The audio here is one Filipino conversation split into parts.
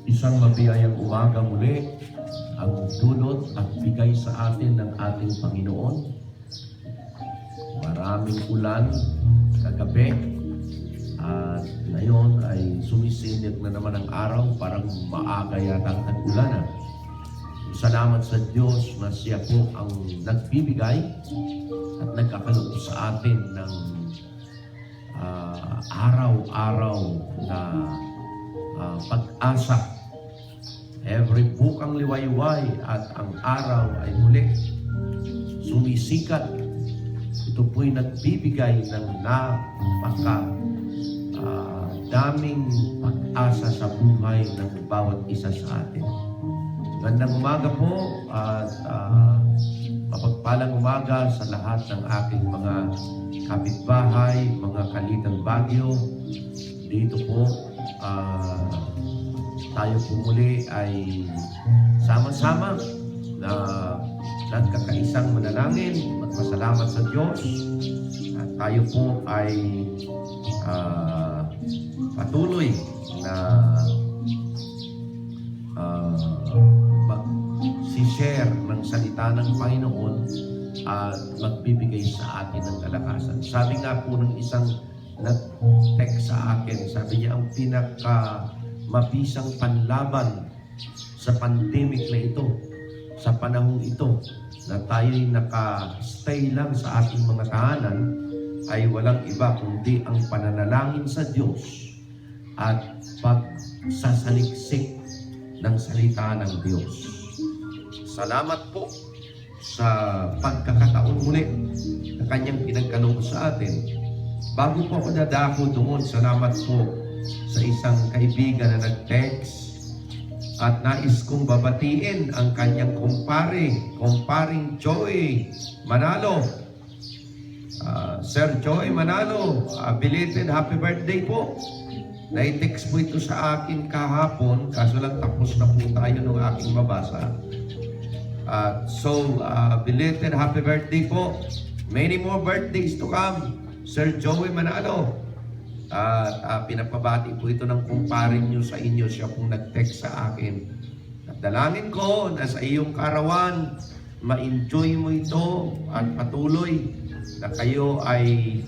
Isang mabiyayang umaga muli ang dulot at bigay sa atin ng ating Panginoon. Maraming ulan kagabi at ngayon ay sumisinit na naman ang araw, parang maaga yata ang tag-ulan. Salamat sa Diyos na siya po ang nagbibigay at nagkakaloob sa atin ng araw-araw na pag-asa. Every bukang liwayway at ang araw ay muli sumisikat. Ito po'y nagbibigay ng daming pag-asa sa buhay ng bawat isa sa atin. Gandang umaga po at mapagpalang umaga sa lahat ng aking mga kapitbahay, mga kalitang Baguio. Dito po tayo po muli ay sama-sama na nagkakaisang manalangin, magpasalamat sa Diyos. At tayo po ay patuloy na mag-share ng salita ng Panginoon at magbibigay sa atin ng kalakasan. Sabi nga po ng isang nag-text sa akin, sabi niya, ang mabisang panlaban sa pandemic na ito, sa panahong ito, na tayo'y naka-stay lang sa ating mga tahanan, ay walang iba kundi ang pananalangin sa Diyos at pagsasaliksik ng salita ng Diyos. Salamat po sa pagkakataon muli na kanyang pinagkaloob sa atin. Bago po ako dadako doon, salamat po sa isang kaibigan na nag-text at nais kong babatiin ang kanyang kumparing Joey Manalo. Sir Joey Manalo, belated happy birthday po. Na-text po ito sa akin kahapon, kaso lang tapos na po tayo nung aking mabasa. Belated happy birthday po. Many more birthdays to come, Sir Joey Manalo. Pinapabati po ito ng kumparing nyo sa inyo. Siya pong nag-text sa akin. At dalangin ko na sa iyong karawan, ma-enjoy mo ito at patuloy na kayo ay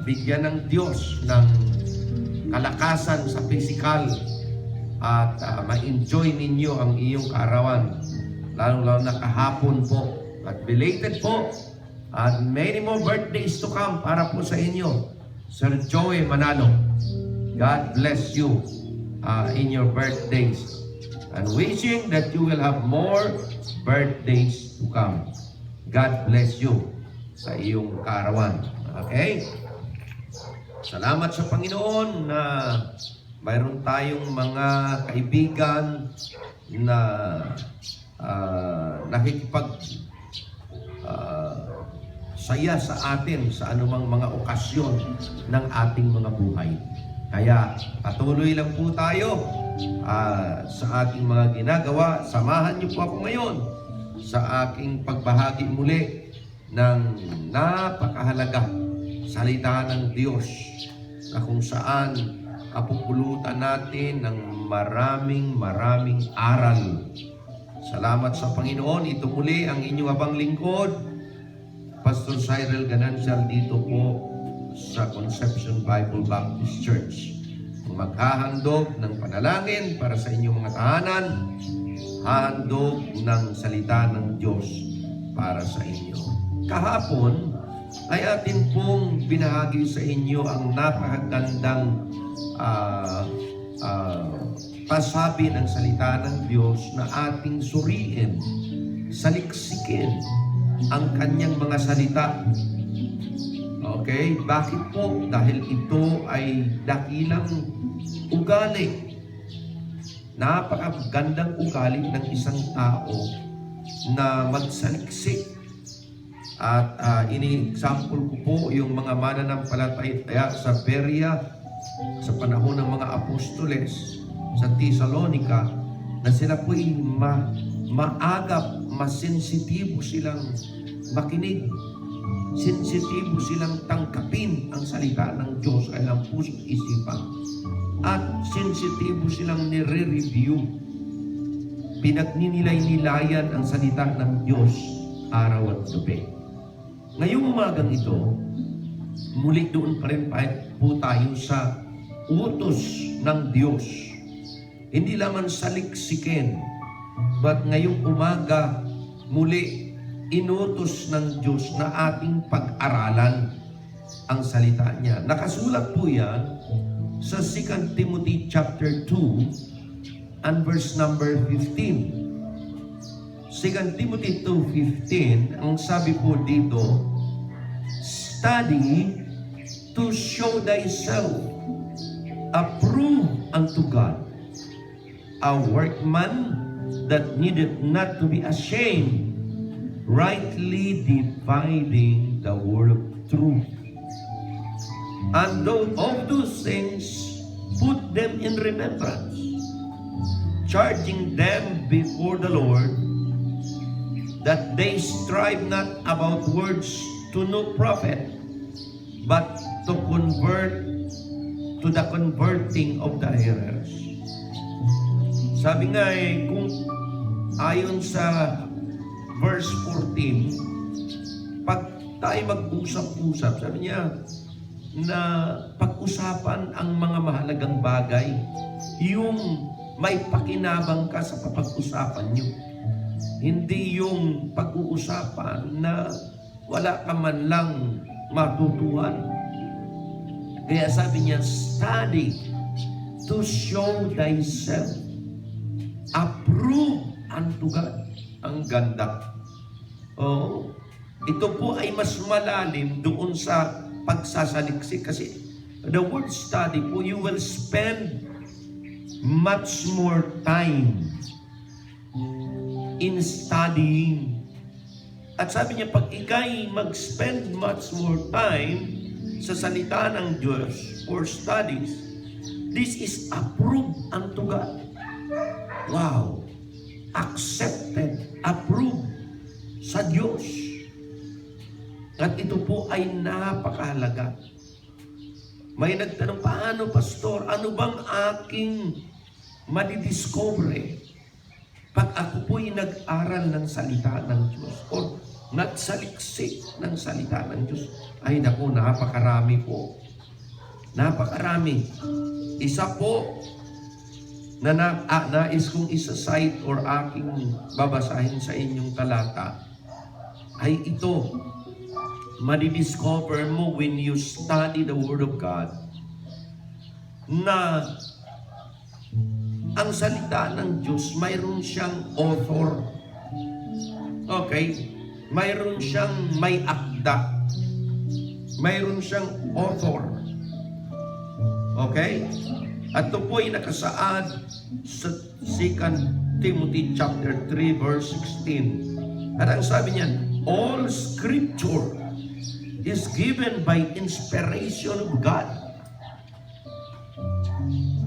bigyan ng Diyos ng kalakasan sa physical at ma-enjoy ninyo ang iyong kaarawan, lalo na kahapon po. At belated po at many more birthdays to come para po sa inyo, Sir Joey Manalo. God bless you in your birthdays and wishing that you will have more birthdays to come. God bless you sa iyong kaarawan. Okay? Salamat sa Panginoon na mayroon tayong mga kaibigan na saya sa atin sa anumang mga okasyon ng ating mga buhay. Kaya patuloy lang po tayo sa ating mga ginagawa. Samahan niyo po ako ngayon sa aking pagbahagi muli ng napakahalaga salita ng Diyos na kung saan kapupulutan natin ng maraming aral. Salamat sa Panginoon. Ito muli ang inyong abang lingkod, Pastor Cyril Ganancial, dito po sa Conception Bible Baptist Church. Maghahandog ng panalangin para sa inyong mga tahanan, handog ng salita ng Diyos para sa inyo. Kahapon ay atin pong binahagi sa inyo ang napakagandang pasabi ng salita ng Diyos na ating suriin, saliksikin ang kanyang mga salita. Okay? Bakit po? Dahil ito ay dakilang ugali. Napakagandang ugali ng isang tao na magsaliksik. At ini-example ko po yung mga mananampalataya sa Berea sa panahon ng mga apostoles sa Thessalonica, na sila po'y maagap, masensitibo silang makinig Sensitibo silang tangkapin ang salita ng Diyos ay ang puso't isipan. At sensitibo silang nire-review. Pinagninilay-nilayan ang salita ng Diyos araw at gabi. Ngayong umagang ito, muli doon pa rin po tayo sa utos ng Diyos. Hindi lamang saliksikin, but ngayong umaga, muli inutos ng Diyos na ating pag-aralan ang salita niya. Nakasulat po yan sa 2 Timothy chapter 2 and verse number 15. 2 Timothy 2:15, ang sabi po dito, study to show thyself approved unto God, a workman that needeth not to be ashamed, rightly dividing the word of truth. And of those things, put them in remembrance, charging them before the Lord, that they strive not about words to no profit, but to convert to the converting of the hearers. Sabi nga kung ayon sa verse 14, pag tayo mag-usap-usap, sabi niya, na pag-usapan ang mga mahalagang bagay, yung may pakinabang ka sa papag-usapan nyo. Hindi yung pag-uusapan na wala ka man lang matutuhan. Kaya sabi niya, study to show thyself approved unto God. Ang ganda. Oh, ito po ay mas malalim doon sa pagsasaliksik kasi the word study po, you will spend much more time in studying. At sabi niya, pag ikay mag-spend much more time sa salita ng Diyos for studies, this is approved unto God. Wow! Accepted, approved sa Diyos. At ito po ay napakahalaga. May nagtanong, paano pastor? Ano bang aking madidiscover pag ako po'y nag-aral ng salita ng Diyos o nagsaliksik ng salita ng Diyos? Ay naku, napakarami po. Napakarami. Isa po na nais kong isa-cite or aking babasahin sa inyong talata ay ito. Madidiscover mo when you study the Word of God na ang salita ng Diyos mayroon siyang author. Okay? Mayroon siyang may akda. Mayroon siyang author. Okay? At ito po ay nakasaad sa 2 Timothy chapter 3 verse 16. At ang sabi niya, all scripture is given by inspiration of God.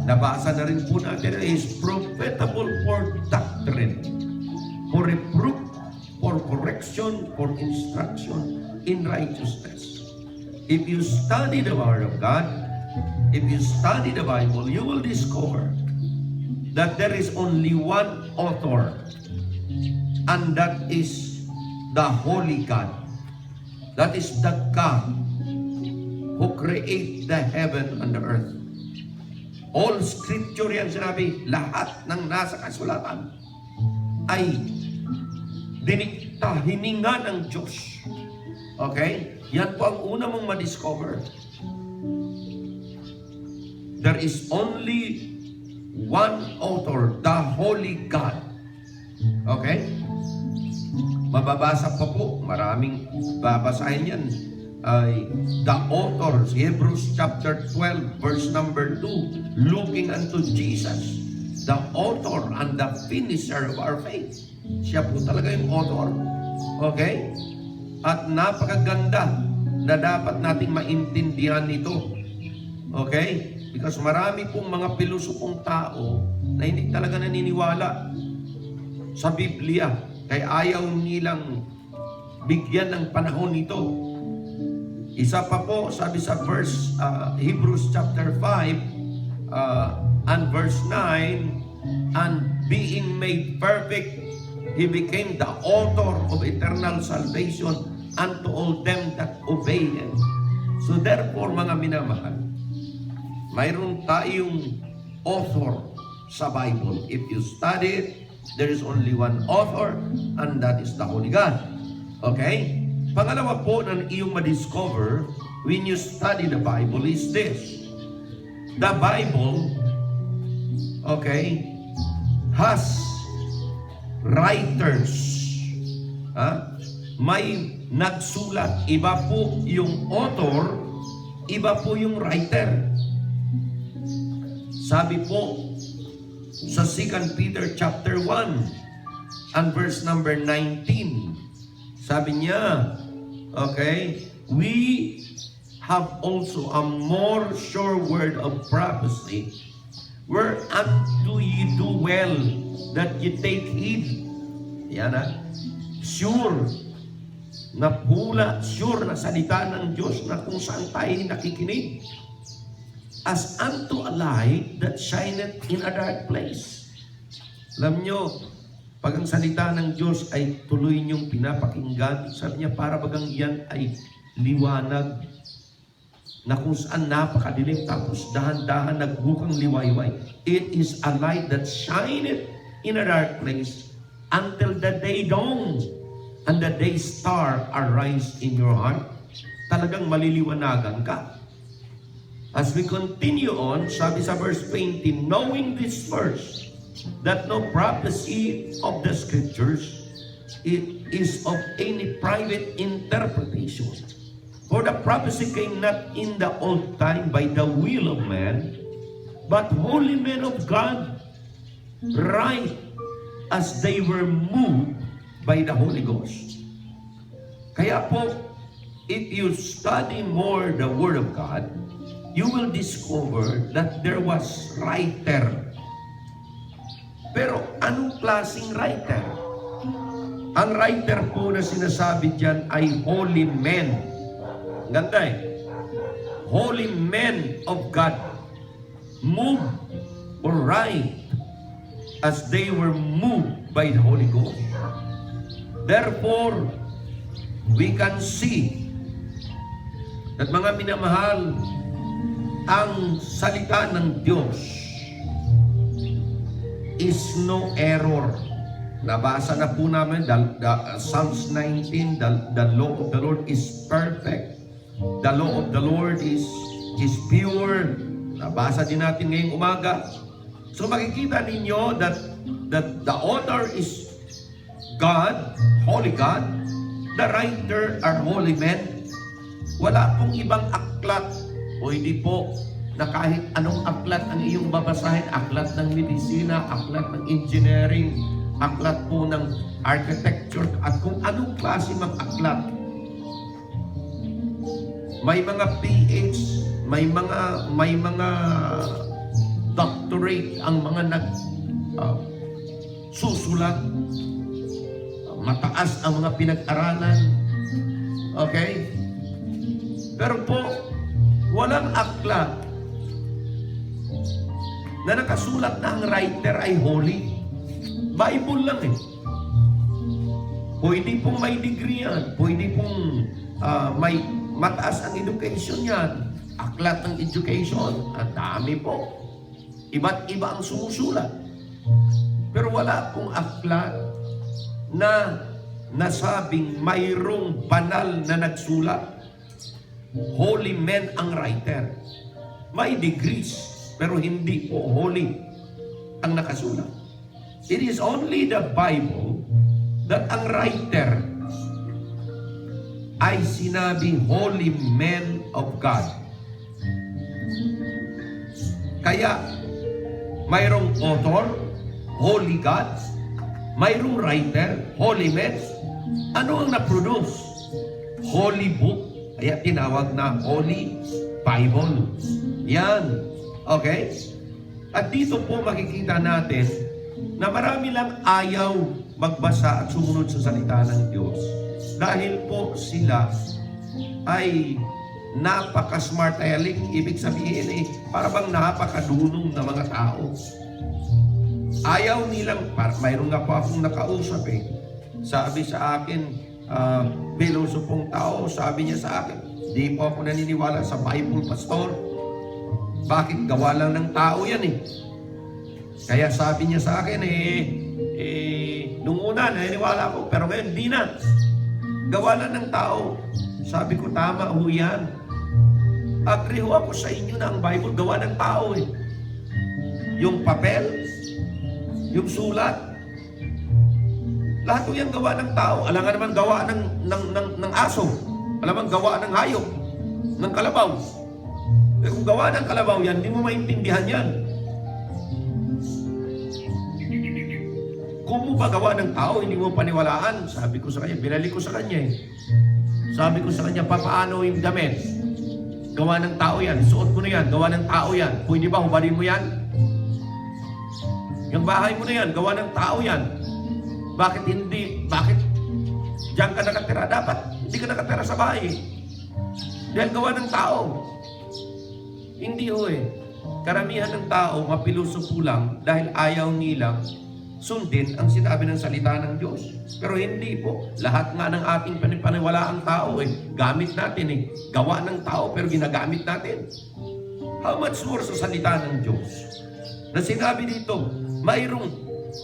Nabasa na rin po natin, is profitable for doctrine, for reproof, for correction, for instruction in righteousness. If you study the Word of God, if you study the Bible, you will discover that there is only one author, and that is the Holy God. That is the God who created the heaven and the earth. All scripture yan sinabi, lahat ng nasa kasulatan ay dinikta, hininga ng Diyos. Okay? Yan po ang una mong ma-discover. There is only one author, the Holy God. Okay? Mababasa pa po, maraming babasahin yan. The author, Hebrews chapter 12, verse number 2, looking unto Jesus, the author and the finisher of our faith. Siya po talaga yung author. Okay? At napakaganda na dapat nating maintindihan ito. Okay? Because marami pong mga pilosopong tao na hindi talaga naniniwala sa Biblia. Kaya ayaw nilang bigyan ng panahon nito Isa pa po, sabi sa verse Hebrews chapter 5 and verse 9, and being made perfect, He became the author of eternal salvation unto all them that obey Him. So therefore, mga minamahal, mayroon tayong author sa Bible. If you study it, there is only one author, and that is the Holy God. Okay? Pangalawa po na iyong madiscover when you study the Bible is this. The Bible, okay, has writers. May nagsulat. Iba po yung author, iba po yung writer. Sabi po sa 2 Peter chapter 1 and verse number 19, sabi niya, okay, we have also a more sure word of prophecy, whereunto ye do well that ye take heed. Yan sure na pula, sure na salita ng Diyos na kung saan tayo nakikinig. As unto a light that shineth in a dark place. Alam nyo, pag ang salita ng Diyos ay tuloy niyong pinapakinggan, sabi niya, para bagang yan ay liwanag na kung saan napakadilim, tapos dahan-dahan nagbukang liwayway. It is a light that shineth in a dark place until the day dawns and the day star arise in your heart. Talagang maliliwanagan ka. As we continue on, sabi sa verse 20, knowing this first, that no prophecy of the Scriptures is of any private interpretation. For the prophecy came not in the old time by the will of man, but holy men of God write as they were moved by the Holy Ghost. Kaya po, if you study more the Word of God, you will discover that there was writer. Pero anong klaseng writer? Ang writer po na sinasabi dyan ay holy men. Ganda Holy men of God moved or write as they were moved by the Holy Ghost. Therefore, we can see that mga minamahal, ang salita ng Diyos is no error. Nabasa na po namin, Psalms 19, the law of the Lord is perfect. The law of the Lord is pure. Nabasa din natin ngayong umaga. So makikita ninyo that the author is God, Holy God. The writer are holy men. Wala pong ibang aklat. Pwede po na kahit anong aklat ang iyong babasahin, aklat ng medisina, aklat ng engineering, aklat po ng architecture, at kung anong klase mang aklat. May mga PH, may mga doctorate ang mga susulat. Mataas ang mga pinag-aralan. Okay? Pero po, walang aklat na nakasulat na ang writer ay holy. Bible lang Pwede pong may degree yan. Pwede pong may mataas ang education yan. Aklat ng education. Ang dami po. Iba't iba ang sumusulat. Pero wala pong aklat na nasabing mayroong banal na nagsulat. Holy men ang writer. May degrees, pero hindi po holy ang nakasulat. It is only the Bible that ang writer ay sinabing holy men of God. Kaya, mayroong author, holy God, mayroong writer, holy men. Ano ang na-produce? Holy book. Kaya tinawag na Holy Bible. Yan. Okay? At dito po makikita natin na marami lang ayaw magbasa at sumunod sa salita ng Diyos. Dahil po sila ay napaka-smart aleck. Ibig sabihin para bang napakadunong na mga tao. Ayaw nilang, mayroon nga po akong nakausap sabi sa akin, filosofong tao, sabi niya sa akin, di po ako naniniwala sa Bible, pastor. Bakit? Gawa lang ng tao yan Kaya sabi niya sa akin, nung una naniniwala ako, pero ngayon di na. Gawa lang ng tao. Sabi ko, tama ho yan. Agree ho ako sa inyo na ang Bible gawa ng tao Yung papel, yung sulat, lahat yan gawa ng tao. Alam nga naman gawa ng aso. Alam nga gawa ng hayop, ng kalabaw. Kung gawa ng kalabaw yan, hindi mo maintindihan yan. Kung mo ba gawa ng tao, hindi mo paniwalaan. Sabi ko sa kanya, binalik ko sa kanya Sabi ko sa kanya, paano yung damit? Gawa ng tao yan. Suot ko na yan. Gawa ng tao yan. Pwede ba hubarin mo yan? Yung bahay mo na yan, gawa ng tao yan. Bakit hindi? Bakit diyan ka nakatira? Dapat hindi ka nakatira sa bahay. Dahil gawa ng tao. Hindi Karamihan ng tao, mapilosopo lang dahil ayaw nilang sundin ang sinabi ng salita ng Diyos. Pero hindi po. Lahat nga ng ating panipaniwalaang tao gamit natin gawa ng tao pero ginagamit natin. How much more sa salita ng Diyos? Na sinabi dito, mayroong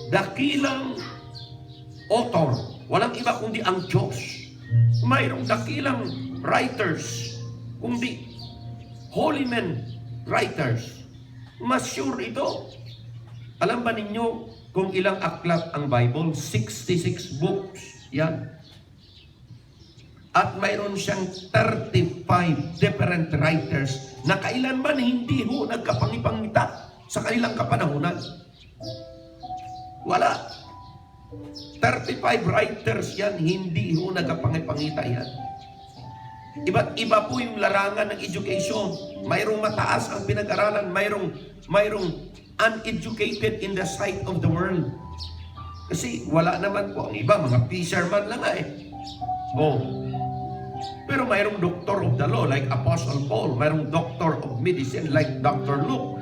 dakilang author. Walang iba kundi ang Diyos. Mayroong dakilang writers, kundi holy men writers. Mas sure ito. Alam ba ninyo kung ilang aklat ang Bible? 66 books. Yan. At mayroon siyang 35 different writers na kailanman hindi nagkapangipangita sa kanilang kapanahunan. Wala. 35 writers yan, hindi nagkapangipangita yan. Iba't iba po yung larangan ng education. Mayroong mataas ang pinag-aralan, mayroong uneducated in the sight of the world. Kasi wala naman po ang iba, mga fisherman lang Pero mayroong doctor of the law like Apostle Paul, mayroong doctor of medicine like Dr. Luke.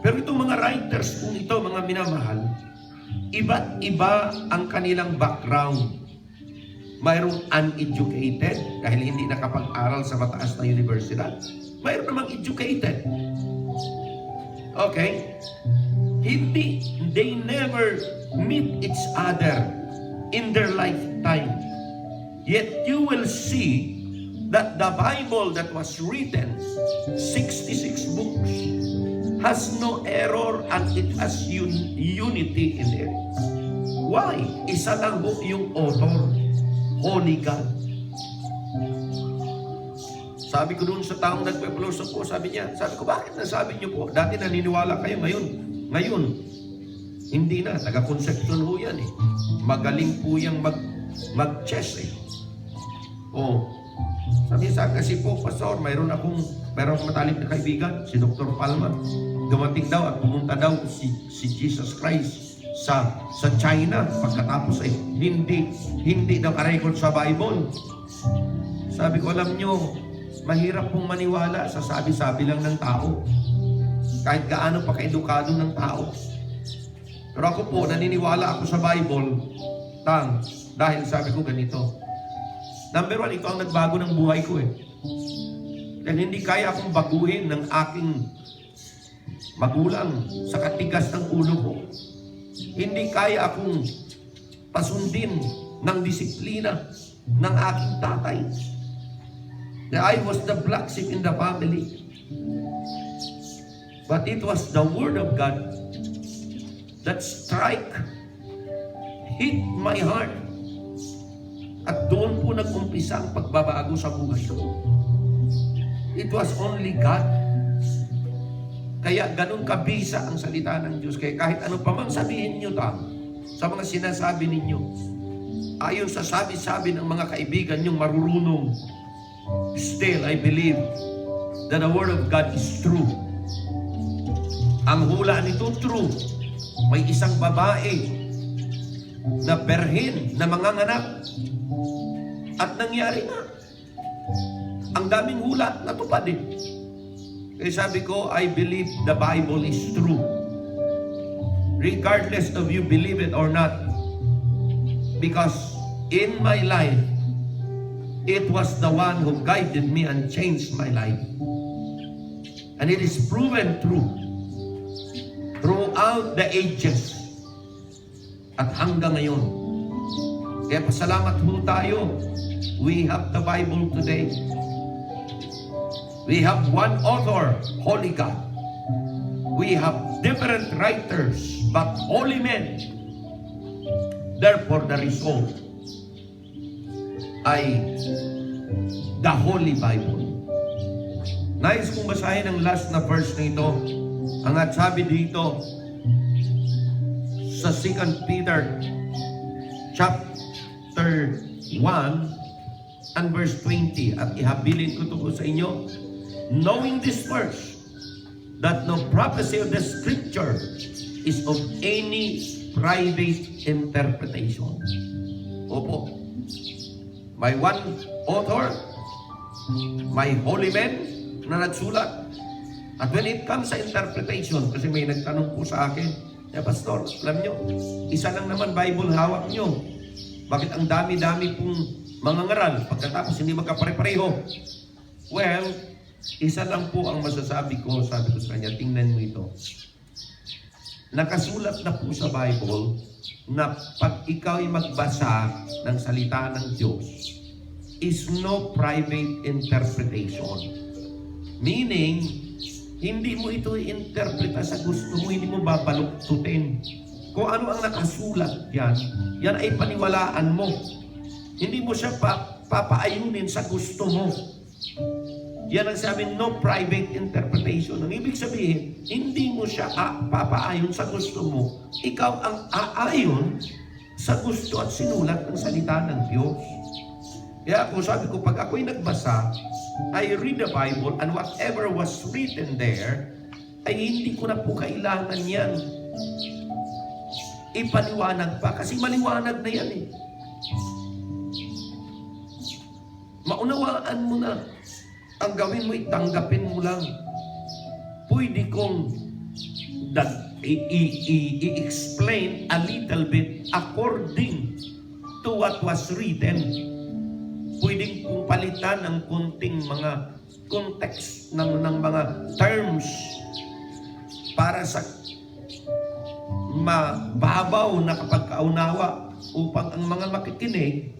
Pero itong mga writers kung ito, mga minamahal, iba't iba ang kanilang background. Mayroong uneducated dahil hindi nakapag-aral sa mataas na universidad. Mayroon namang educated. Okay? They never meet each other in their lifetime. Yet you will see that the Bible that was written, 66 books, has no error and it has unity in it. Why? Isa lang yung author, Holy God. Sabi ko doon sa taong nagpe-philosoph ko, sabi ko, bakit nasabi niyo po? Dati naniniwala kayo, ngayon, hindi na, taga-conception ho yan Magaling po yung mag-chess Sabi sa kasi po, Pastor, mayroon akong matalik na kaibigan, si Dr. Palma. Dumating daw at pumunta daw si Jesus Christ sa China. Pagkatapos hindi daw ka-record sa Bible. Sabi ko, alam nyo, mahirap pong maniwala sa sabi-sabi lang ng tao. Kahit gaano pa ka-edukado ng tao. Pero ako po, naniniwala ako sa Bible dahil sabi ko ganito. Number 1, ito ang nagbago ng buhay ko Dahil hindi kaya akong baguhin ng aking magulang sa katigas ng ulo ko. Hindi kaya akong pasundin ng disiplina ng aking tatay. I was the black sheep in the family. But it was the Word of God that hit my heart. At doon po nag-umpisa ang pagbabago sa buhay ko. It was only God. Kaya ganun kabisa ang salita ng Diyos. Kaya kahit ano pa man sabihin nyo sa mga sinasabi ninyo, ayon sa sabi-sabi ng mga kaibigan nyong marurunong, still I believe that the Word of God is true. Ang hula nito true. May isang babae na berhen na manganganak. At nangyari na. ang daming hula, natupad eh. Kaya sabi ko, I believe the Bible is true. Regardless of you believe it or not. Because in my life, it was the one who guided me and changed my life. And it is proven true throughout the ages at hanggang ngayon. Kaya pasalamat ho tayo. We have the Bible today. We have one author, Holy God. We have different writers, but holy men. Therefore, the result ay the Holy Bible. Nais kong basahin ang last na verse na ito. Ang sabi dito sa 2 Peter chapter 1 and verse 20. At ihabilin ko ito po sa inyo. Knowing this first, that no prophecy of the Scripture is of any private interpretation. Opo. May one author, may holy men na nagsulat. At when it comes sa interpretation, kasi may nagtanong po sa akin, Pastor, alam nyo, isa lang naman Bible hawak nyo. Bakit ang dami-dami pong mga ngaral pagkatapos hindi magkapare-pareho? Well, isa lang po ang masasabi ko, sabi ko sa kanya, tingnan mo ito. Nakasulat na po sa Bible na pag ikaw ay magbasa ng salita ng Diyos, is no private interpretation. Meaning, hindi mo ito i-interpreta sa gusto mo, hindi mo babaluktutin. Kung ano ang nakasulat yan, yan ay paniwalaan mo. Hindi mo siya papaayunin sa gusto mo. Yan ang sabi, no private interpretation. Ang ibig sabihin, hindi mo siya papaayon sa gusto mo. Ikaw ang aayon sa gusto at sinulat ng salita ng Diyos. Kaya ako sabi ko, pag ako'y nagbasa, I read the Bible and whatever was written there, ay hindi ko na po kailangan yan ipaliwanag pa. Kasi maliwanag na yan eh. Maunawaan mo na. Ang gawin mo, itanggapin mo lang. Pwede kong i-explain a little bit according to what was written. Pwede kong palitan ng kunting mga context ng mga terms para sa mababaw na kapagkaunawa upang ang mga makikinig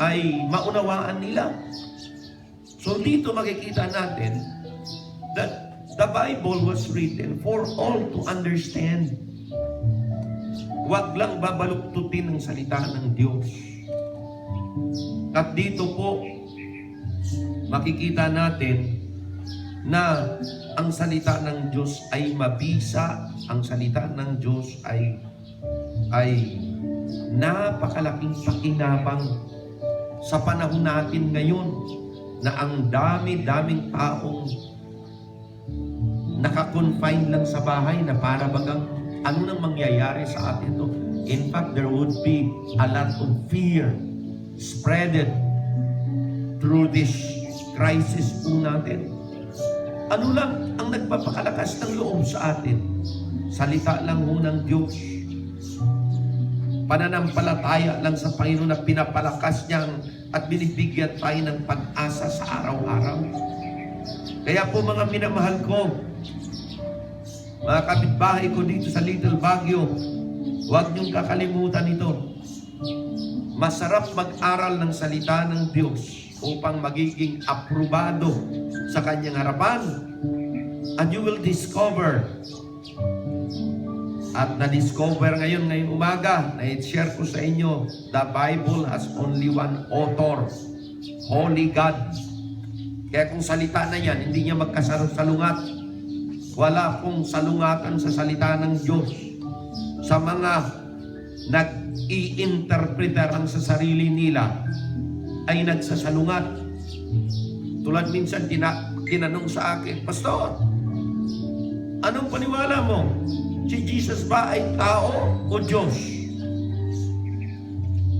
ay maunawaan nila. So dito makikita natin that the Bible was written for all to understand. Huwag lang babaluktutin ang salita ng Diyos. At dito po makikita natin na ang salita ng Diyos ay mabisa, ang salita ng Diyos ay napakalaking pakinabang sa panahon natin ngayon na ang dami-daming taong nakakonfine lang sa bahay na para bagang ano nang mangyayari sa atin to. In fact, there would be a lot of fear spreaded through this crisis po natin. Ano lang ang nagpapakalakas ng loob sa atin? Salita lang ho ng Diyos. Pananampalataya lang sa Panginoon na pinapalakas niyang at binibigyan tayo ng pag-asa sa araw-araw. Kaya po mga minamahal ko, mga kapitbahay ko dito sa Little Baguio, huwag niyong kakalimutan ito. Masarap mag-aral ng salita ng Diyos upang magiging aprobado sa kanyang harapan. And you will discover, at na-discover ngayong umaga, na-share ko sa inyo, the Bible has only one author, Holy God. Kaya kung salita na yan, hindi niya magkasalungat. Wala pong salungatan sa salita ng Diyos. Sa mga nag-i-interpreta lang sa sarili nila, ay nagsasalungat. Tulad minsan, tinanong sa akin, Pastor, anong paniwala mo? Si Jesus ba ay tao o Diyos?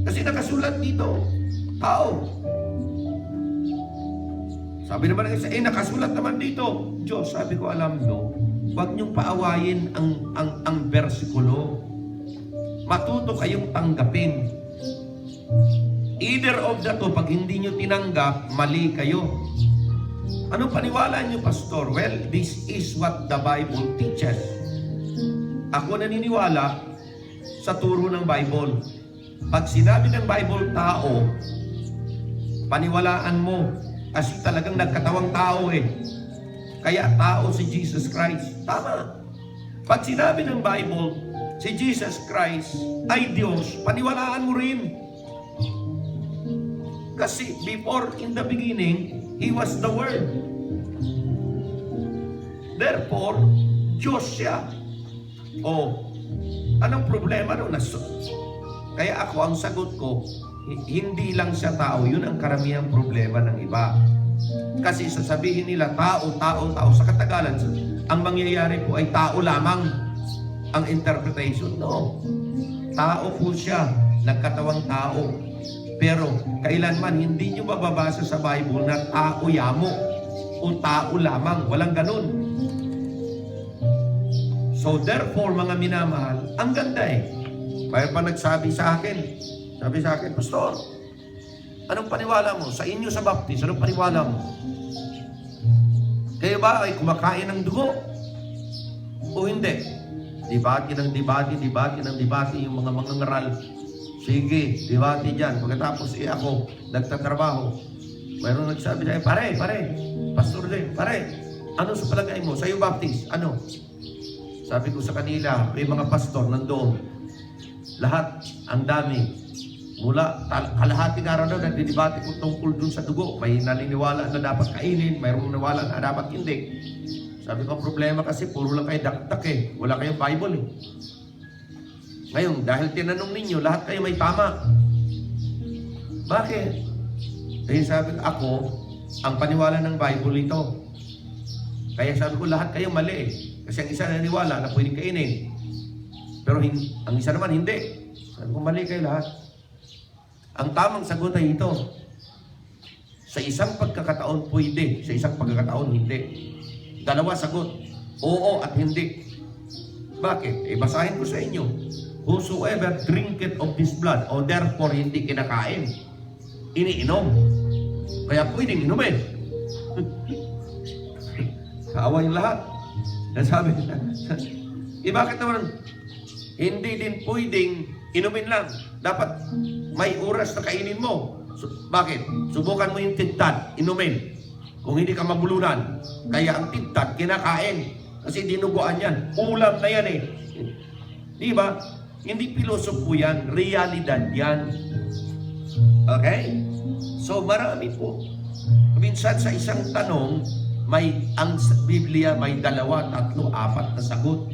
Kasi nakasulat dito, tao. Sabi naman ng isa, nakasulat naman dito. Diyos, sabi ko, alam nyo, huwag niyong paawayin ang bersikulo. Matuto kayong tanggapin. Either of the two, pag hindi nyo tinanggap, mali kayo. Anong paniwala nyo, Pastor? Well, this is what the Bible teaches. Ako naniniwala sa turo ng Bible. Pag sinabi ng Bible tao, paniwalaan mo. Kasi talagang nagkatawang tao eh. Kaya tao si Jesus Christ. Tama. Pag sinabi ng Bible, si Jesus Christ ay Diyos, paniwalaan mo rin. Kasi before, in the beginning, He was the Word. Therefore, Diyos siya. O, anong problema doon? Kaya ako, ang sagot ko, hindi lang siya tao. Yun ang karamihang problema ng iba. Kasi sasabihin nila, tao. Sa katagalan, ang mangyayari po ay tao lamang ang interpretation. No. Tao po siya, nagkatawang tao. Pero kailanman hindi nyo mababasa sa Bible na tao yamo o tao lamang. Walang ganun. So therefore, mga minamahal, ang ganda eh. Kaya pa nagsabi sa akin, Pastor, anong paniwala mo? Sa inyo sa baptis, anong paniwala mo? Kayo ba ay kumakain ng dugo? O hindi? Debate yung mga mangangaral. Sige, debate dyan. Pagkatapos ako, nagtatrabaho. Mayroon nagsabi na, pare, Pastor din, pare, ano sa palagay mo? Sa iyo baptis, ano? Sabi ko sa kanila, may mga pastor nandoon. Lahat, ang dami. Mula kalahating araw daw, nagdidebate ko tungkol dun sa dugo. May naniniwala na dapat kainin, mayroong naniniwala na dapat hindi. Sabi ko, problema kasi puro lang kayo daktak eh. Wala kayong Bible eh. Ngayon, dahil tinanong ninyo, lahat kayo may tama. Bakit? Kaya sabi ko, ako, ang paniwala ng Bible ito. Kaya sabi ko, lahat kayo mali eh. Kasi ang isa naniniwala na pwedeng kainin. Pero ang isa naman hindi. Sabi ko, mali kayo lahat. Ang tamang sagot ay ito. Sa isang pagkakataon pwede, sa isang pagkakataon hindi. Dalawa sagot, oo at hindi. Bakit? Basahin ko sa inyo. Whosoever drinketh of this blood, o therefore hindi kinakain, iniinom. Kaya pwedeng inumin. Kaawa yung lahat. Nasabi na. Bakit naman hindi din pwedeng inumin lang? Dapat may oras na kainin mo. Bakit? Subukan mo yung tintad, inumin. Kung hindi ka mabulunan. Kaya ang tintad, kinakain. Kasi dinuguan yan. Ulam na yan eh. Di ba? Hindi pilosopo yan. Realidad yan. Okay? So marami po. Minsan sa isang tanong, ang Biblia may 2, 3, 4 na sagot.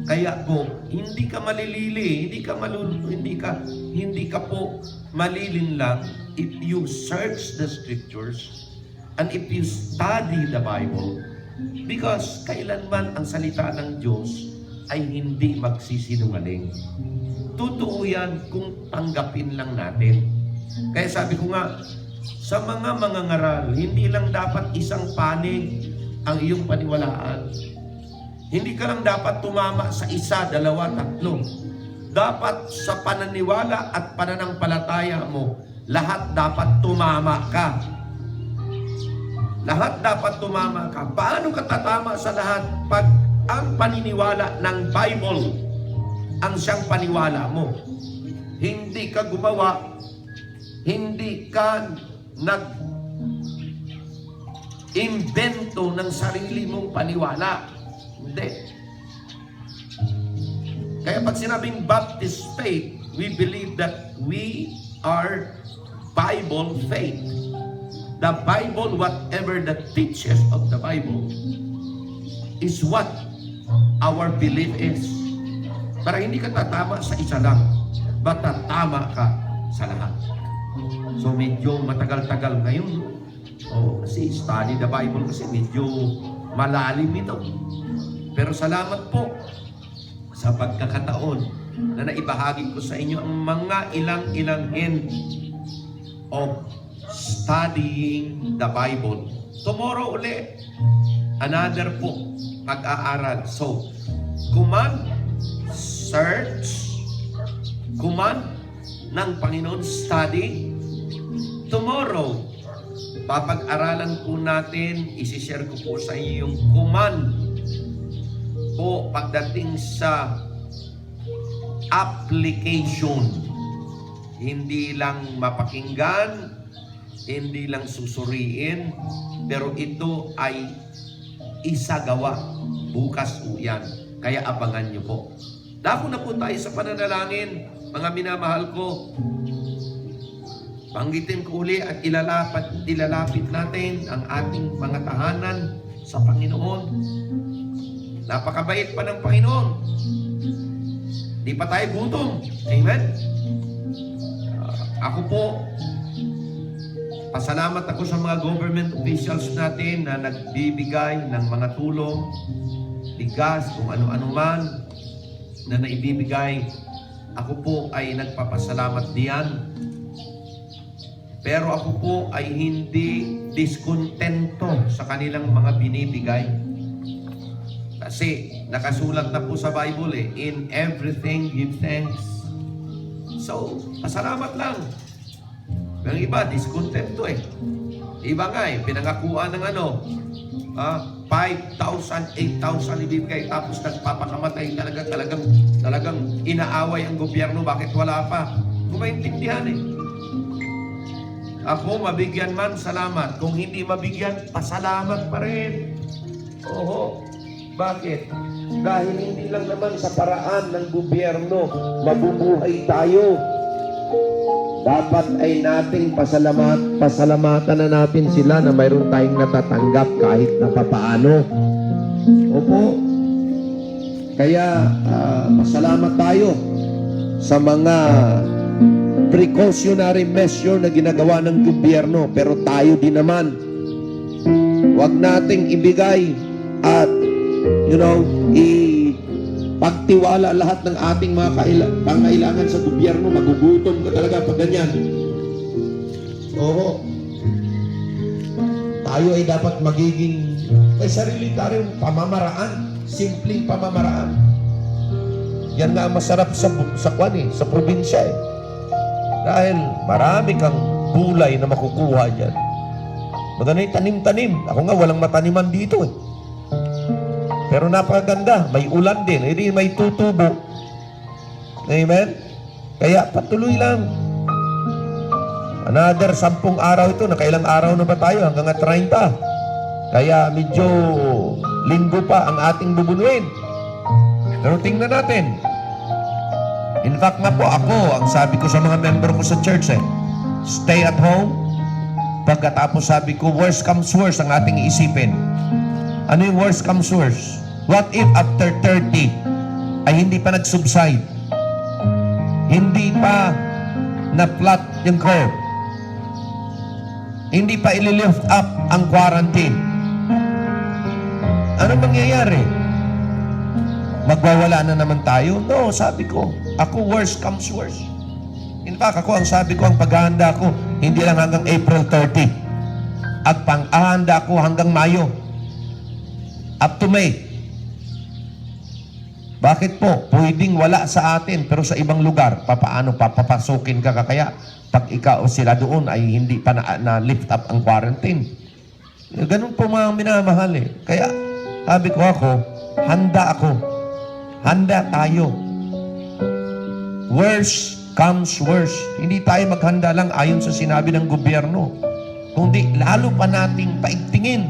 Kaya po, hindi ka malilili, hindi ka po malilinlang if you search the scriptures and if you study the Bible, because kailanman ang salita ng Diyos ay hindi magsisinungaling. Totoo yan kung tanggapin lang natin. Kaya sabi ko nga, sa mga mangangaral, hindi lang dapat isang panig ang iyong paniwalaan. Hindi ka lang dapat tumama sa 1, 2, 3. Dapat sa pananiwala at pananampalataya mo, lahat dapat tumama ka. Lahat dapat tumama ka. Paano ka tatama sa lahat? Pag ang paniniwala ng Bible ang siyang paniwala mo. Hindi ka gumawa, hindi ka nag-invento ng sarili mong paniwala. Hindi. Kaya pag sinabing Baptist faith, we believe that we are Bible faith. The Bible, whatever the teaches of the Bible, is what our belief is. Para hindi ka tatama sa isa lang, but tatama ka sa lahat. So medyo matagal-tagal ngayon. Kasi study the Bible kasi medyo malalim ito. Pero salamat po sa pagkakataon na naibahagi ko sa inyo ang mga ilang-ilang end of studying the Bible. tomorrow ulit, another po pag-aaral. So, command, search, command ng Panginoon, study. Tomorrow, papag-aralan po natin, isishare ko po sa iyo yung command po pagdating sa application. Hindi lang mapakinggan, hindi lang susuriin, pero ito ay isagawa. Bukas po yan. Kaya abangan nyo po. Dako na po tayo sa pananalangin, mga minamahal ko. Banggitin ko uli at ilalapit natin ang ating mga tahanan sa Panginoon. Napakabait pa ng Panginoon. Di pa tayo gutom. Amen? Ako po, pasalamat ako sa mga government officials natin na nagbibigay ng mga tulong, bigas, kung ano-ano man na naibibigay. Ako po ay nagpapasalamat diyan. Pero ako po ay hindi diskontento sa kanilang mga binibigay. Kasi nakasulat na po sa Bible in everything give thanks. So, pasalamat lang. Pero iba, diskontento Iba nga pinangakuan ng 5,000, 8,000 ibibigay tapos nagpapakamatay, talagang inaaway ang gobyerno, bakit wala pa? Kung maintindihan Ako, mabigyan man, salamat. Kung hindi mabigyan, pasalamat pa rin. Oo. Bakit? Dahil hindi lang naman sa paraan ng gobyerno mabubuhay tayo. Dapat ay nating pasalamatan na natin sila na mayroon tayong natatanggap kahit na papaano. Opo. Kaya masalamat tayo sa mga precautionary measure na ginagawa ng gobyerno, pero tayo din naman wag nating ibigay at pagtiwala lahat ng ating mga pangailangan sa gobyerno. Magugutom ka talaga pag ganyan. Oo. Tayo ay dapat magiging may sarili tayong pamamaraan, simpleng pamamaraan. Yan nga ang masarap sa probinsya Dahil marami kang gulay na makukuha dyan. Maganda yung tanim-tanim. Ako nga, walang mataniman dito Pero napakaganda. May ulan din. Hindi may tutubo. Amen? Kaya patuloy lang. Another 10 araw ito. Nakailang araw na ba tayo? Hanggang 30. Kaya medyo linggo pa ang ating bubunuin. Pero tingnan natin. In fact nga po, ako, ang sabi ko sa mga member ko sa church stay at home. Pagkatapos sabi ko, worst comes worst ang ating isipin. Ano yung worst comes worst? What if after 30 ay hindi pa nag-subside? Hindi pa na-flat yung curve? Hindi pa ili-lift up ang quarantine? Ano mangyayari? Magwawala na naman tayo? No, sabi ko, ako worst comes worst. In fact, ang sabi ko, ang paghahanda ko, hindi lang hanggang April 30. At pang-ahanda ko hanggang Mayo. Up to May. Bakit po? Pwedeng wala sa atin, pero sa ibang lugar, papaano papapasukin ka kaya pag ikaw o sila doon ay hindi pa na-lift up ang quarantine. Ganun po mga minamahal Kaya, sabi ko handa ako. Handa tayo. Worst comes worst. Hindi tayo maghanda lang ayon sa sinabi ng gobyerno. Kundi lalo pa nating paigtingin.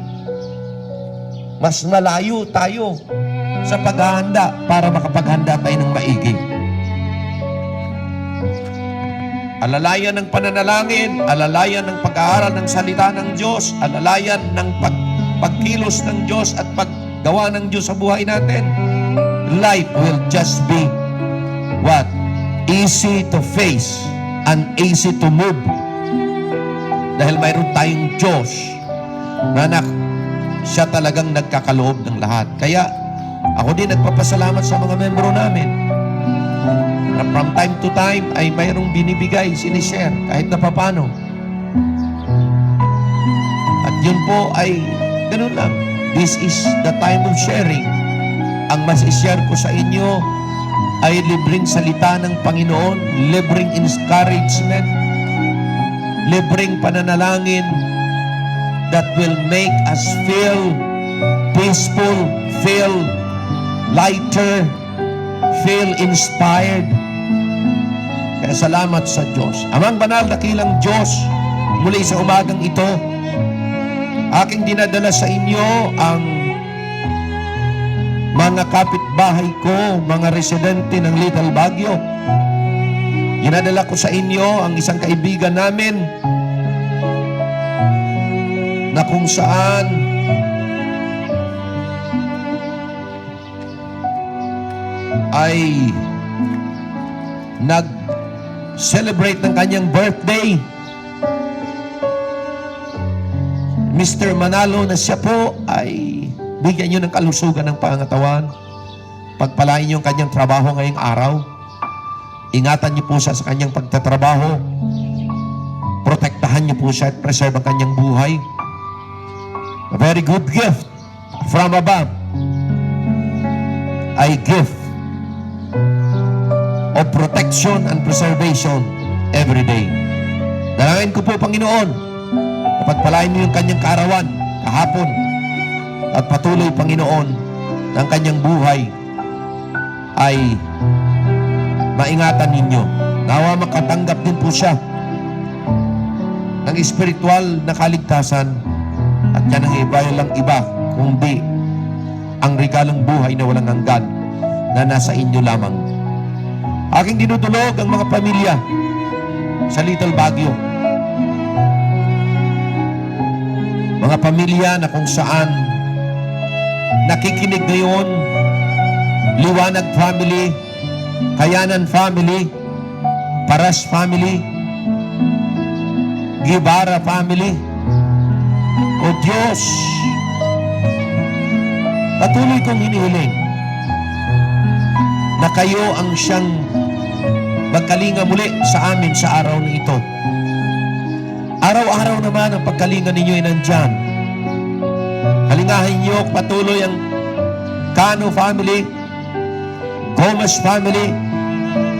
Mas malayo tayo sa paghahanda para makapaghanda tayo ng maigi. Alalayan ng pananalangin, alalayan ng pag-aaral ng salita ng Diyos, alalayan ng pagkilos ng Diyos at paggawa ng Diyos sa buhay natin. Life will just be what? Easy to face and easy to move. Dahil mayroon tayong Diyos na siya talagang nagkakaloob ng lahat. Kaya ako din nagpapasalamat sa mga membro namin na from time to time ay mayroong binibigay, sinishare kahit na papano. At Yun po ay ganun lang. This is the time of sharing. Ang mas i-share ko sa inyo ay libreng salita ng Panginoon, libreng encouragement, libreng pananalangin that will make us feel peaceful, feel lighter, feel inspired. Kaya salamat sa Diyos. Amang banal, dakilang Diyos, muli sa umagang ito, aking dinadala sa inyo ang mga kapitbahay ko, mga residente ng Little Baguio. Dinadala ko sa inyo ang isang kaibigan namin na kung saan ay nag-celebrate ng kanyang birthday. Mr. Manalo, na siya po ay bigyan nyo ng kalusugan ng pangatawan. Pagpalain nyo ang kanyang trabaho ngayong araw. Ingatan nyo po siya sa kanyang pagtatrabaho. Protektahan nyo po siya at preserve ang kanyang buhay. A very good gift from above. I give of protection and preservation every day. Dalangin ko po, Panginoon, na pagpalain mo yung kanyang kaarawan kahapon at patuloy, Panginoon, ng kanyang buhay ay maingatan ninyo. Nawa makatanggap din po siya ng espiritual na kaligtasan at yan ang iba lang iba kundi ang regalong buhay na walang hanggan na nasa inyo lamang. Aking dinudulog ang mga pamilya sa Little Baguio. Mga pamilya na kung saan nakikinig ngayon, Liwanag family, Kayanan family, Paras family, Gibara family. O Diyos, patuloy kong hinihiling na kayo ang siyang magkalinga muli sa amin sa araw na ito. Araw-araw naman ang pagkalinga ninyo ay nandyan. Kalingahin niyo patuloy ang Cano family, Gomez family,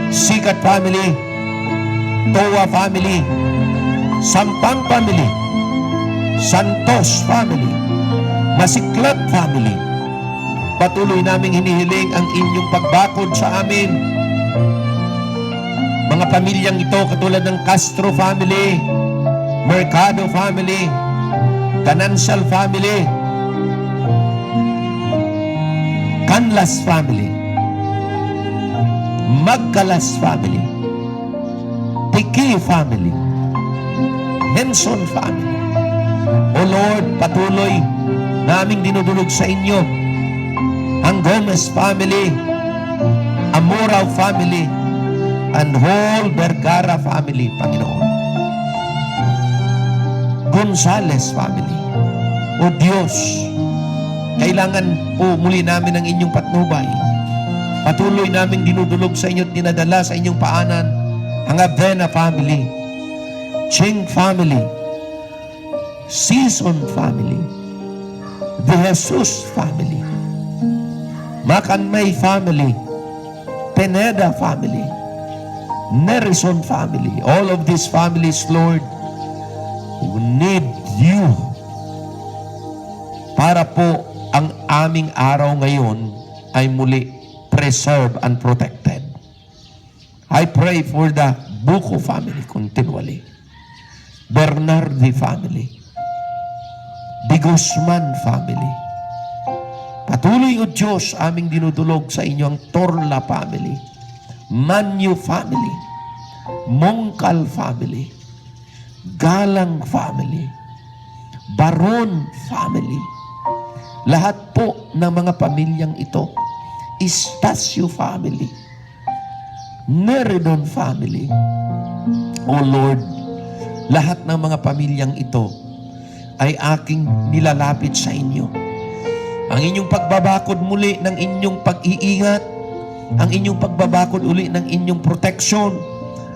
Sikat family, Toa family, Sampang family, Santos family, Masiklat family. Patuloy naming hinihiling ang inyong pagbakod sa amin. Mga pamilyang ito katulad ng Castro family, Mercado family, Ganancial family, Canlas family, Magcalas family, Tiki family, Henson family. O Lord, patuloy naming dinudulog sa inyo ang Gomez family, Amorao family, and whole Vergara family, Panginoon. Gonzales family. O Diyos, kailangan po muli namin ang inyong patnubay. Patuloy namin dinudulog sa inyo at dinadala sa inyong paanan ang Avena family, Ching family, Season family, De Jesus family, Makanmay family, Pineda family, Nerison family. All of these families, Lord, who need you para po ang aming araw ngayon ay muli preserved and protected. I pray for the Buko family continually, Bernardi family, Di Guzman family. Patuloy, O Diyos, aming dinudulog sa inyo ang Torla family, Manyu family, Mongkal family, Galang family, Baron family. Lahat po ng mga pamilyang ito, Estacio family, Meridon family. O Lord, lahat ng mga pamilyang ito ay aking nilalapit sa inyo. Ang inyong pagbabakod muli ng inyong pag-iingat, ang inyong pagbabakod uli ng inyong protection,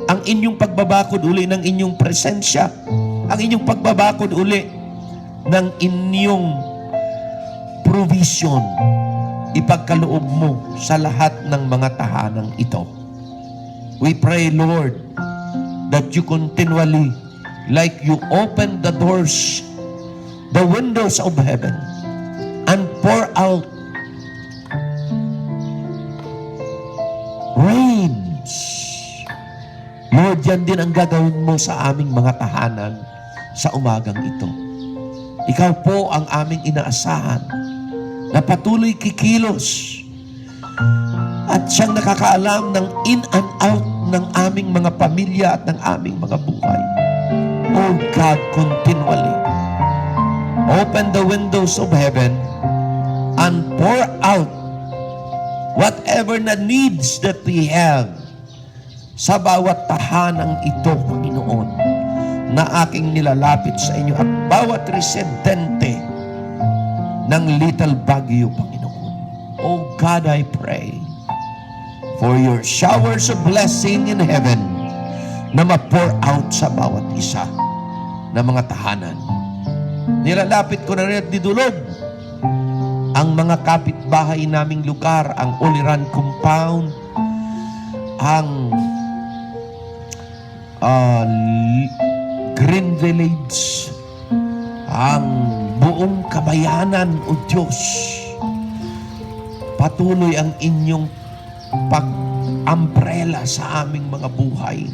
ang inyong pagbabakod uli ng inyong presensya, ang inyong pagbabakod uli ng inyong provision, ipagkaloob mo sa lahat ng mga tahanang ito. We pray, Lord, that you continually, like you open the doors, the windows of heaven, and pour out rains. Lord, yan din ang gagawin mo sa aming mga tahanan sa umagang ito. Ikaw po ang aming inaasahan na patuloy kikilos at siyang nakakaalam ng in and out ng aming mga pamilya at ng aming mga buhay. Oh God, continually open the windows of heaven and pour out whatever na needs that we have sa bawat tahanang ito, Panginoon, na aking nilalapit sa inyo at bawat residente ng Little Baguio, Panginoon. Oh God, I pray for your showers of blessing in heaven na ma-pour out sa bawat isa ng mga tahanan. Nilalapit ko na rin at didulog ang mga kapitbahay naming lugar, ang Oliran Compound, ang Green Village, ang buong kabayanan, O Diyos. Patuloy ang inyong pag-umbrella sa aming mga buhay.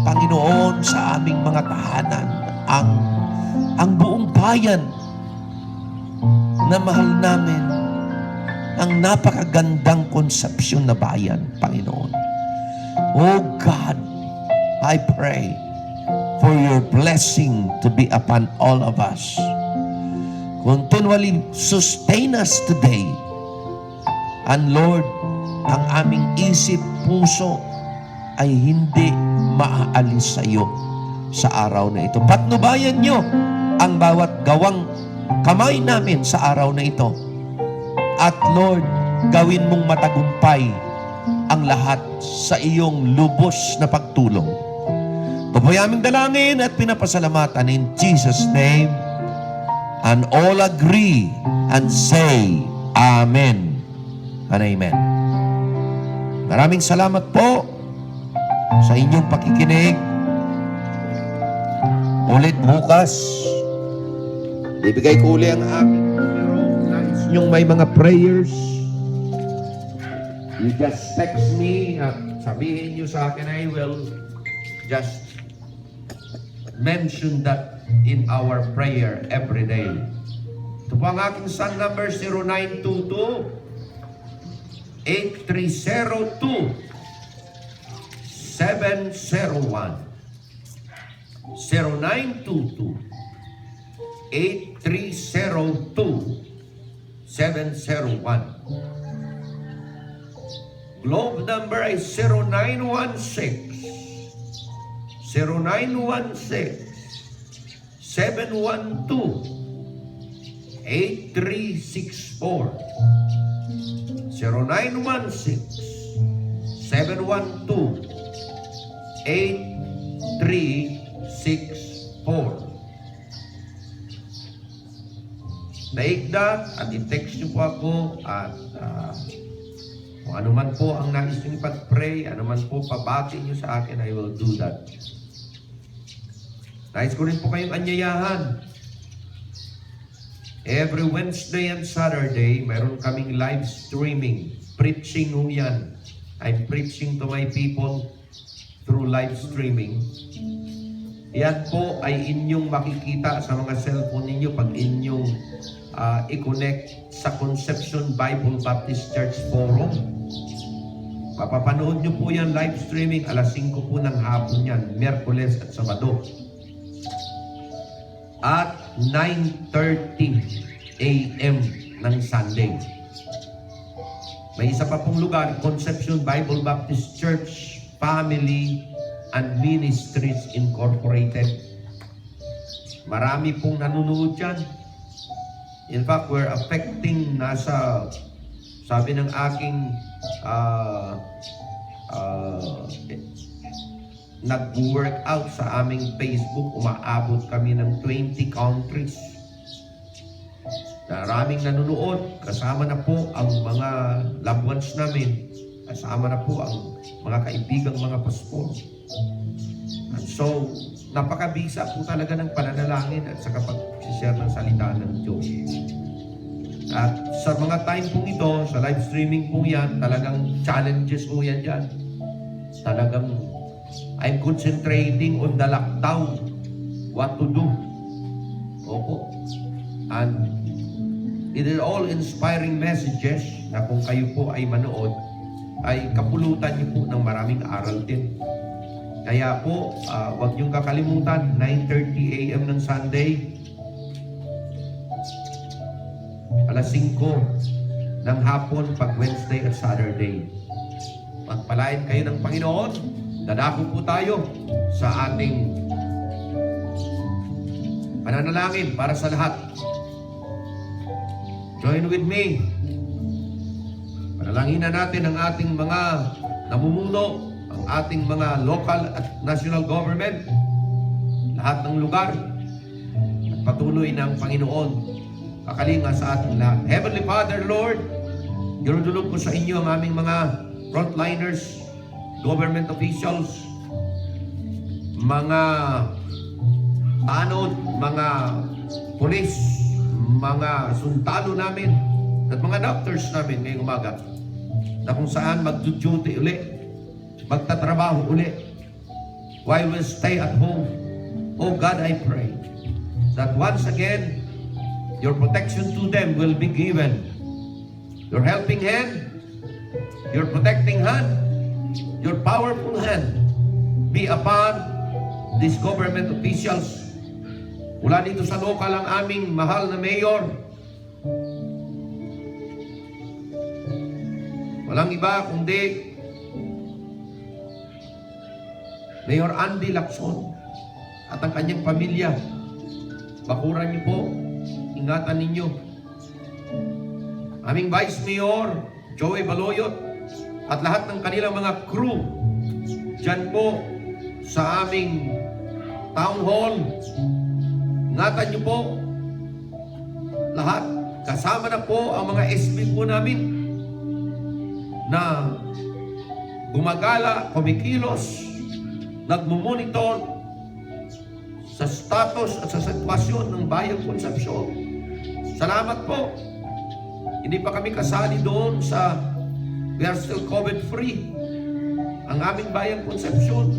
Panginoon, sa aming mga tahanan, ang buong bayan na mahal namin, ang napakagandang konsepsyon na bayan, Panginoon. Oh God, I pray for your blessing to be upon all of us. Continually sustain us today. And Lord, ang aming isip, puso ay hindi maaalis sa iyo sa araw na ito. Patnubayan niyo ang bawat gawang kamay namin sa araw na ito. At Lord, gawin mong matagumpay ang lahat sa iyong lubos na pagtulong. Ito po aming dalangin at pinapasalamatan in Jesus' name. And all agree and say Amen and Amen. Maraming salamat po sa inyong pakikinig. Ulit bukas, bibigay ko uli ang aking yung may mga prayers. You just text me at sabihin nyo sa akin, I will just mention that in our prayer every day. Ito po ang aking son number, 0922-8302-701. 0922-8302-701. Globe number ay 0916-712-8364. 0916-712-8364. Naigda at i-text nyo po ako at kung ano man po ang nais nyo ipag-pray, ano man po pabati nyo sa akin, I will do that. Nais ko rin po kayong anyayahan. Every Wednesday and Saturday, mayroon kaming live streaming. Preaching ho yan. I'm preaching to my people through live streaming. Yan po ay inyong makikita sa mga cellphone ninyo pag inyong i-connect sa Conception Bible Baptist Church Forum. Mapapanood nyo po yan live streaming alas 5 po ng hapon yan, Miyerkules at Sabado. At 9:30 a.m. ng Sunday. May isa pa pong lugar, Conception Bible Baptist Church Family and Ministries Incorporated. Marami pong nanonood dyan. In fact, we're affecting sabi ng aking nag-work out sa aming Facebook, umaabot kami ng 20 countries. Maraming nanonood, kasama na po ang mga loved ones namin, kasama na po ang mga kaibigang mga pastor. And so, napakabisa po talaga ng pananalangin at sa pag-share ng salita ng Diyos. At sa mga time pong ito, sa live streaming pong yan, talagang challenges po yan dyan. Talagang I'm concentrating on the lockdown, what to do. Opo. And it is all inspiring messages na kung kayo po ay manood, ay kapulutan niyo po ng maraming aral din. Kaya po, huwag niyong kakalimutan, 9:30 a.m. ng Sunday, alas 5 ng hapon pag Wednesday at Saturday. Pagpalain kayo ng Panginoon, dadako po tayo sa ating pananalangin para sa lahat. Join with me. Panalangin natin ang ating mga namumuno, ang ating mga local at national government, lahat ng lugar, at patuloy ng Panginoon kakalinga sa ating lahat. Heavenly Father, Lord, dinudulog ko sa inyo ang aming mga frontliners, government officials, mga tanod, mga pulis, mga sundalo namin, at mga doctors namin ngayong umaga, na kung saan mag-duty uli, magtatrabaho uli, while we stay at home. Oh God, I pray that once again, your protection to them will be given. Your helping hand, your protecting hand, your powerful hand be upon these government officials. Mula dito sa local ang aming mahal na mayor. Walang iba kundi Mayor Andy Lacson at ang kanyang pamilya. Bakuran niyo po, ingatan ninyo. Aming Vice Mayor Joey Baloyot at lahat ng kanilang mga crew dyan po sa aming town hall. Ingatan niyo po lahat. Kasama na po ang mga SB po namin na gumagala, kumikilos, nagmumonitor sa status at sa sitwasyon ng Bayang Concepcion. Salamat po. Hindi pa kami kasali doon sa we are still COVID-free. Ang aming Bayang Concepcion.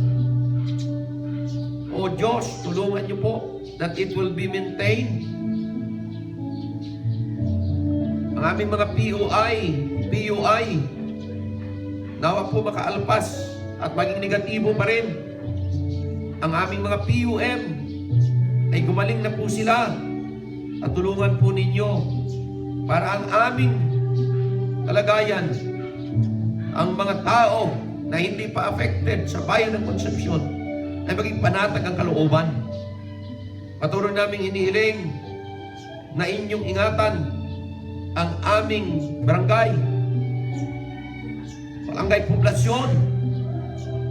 O Diyos, tulungan niyo po that it will be maintained. Ang aming mga PUI, nawa po makaalpas at maging negatibo pa rin. Ang aming mga PUM ay gumaling na po sila at tulungan po ninyo para ang aming kalagayan, ang mga tao na hindi pa affected sa bayan ng Concepcion ay maging panatag ang kalooban. Patuloy naming hinihiling na inyong ingatan ang aming barangay poblasyon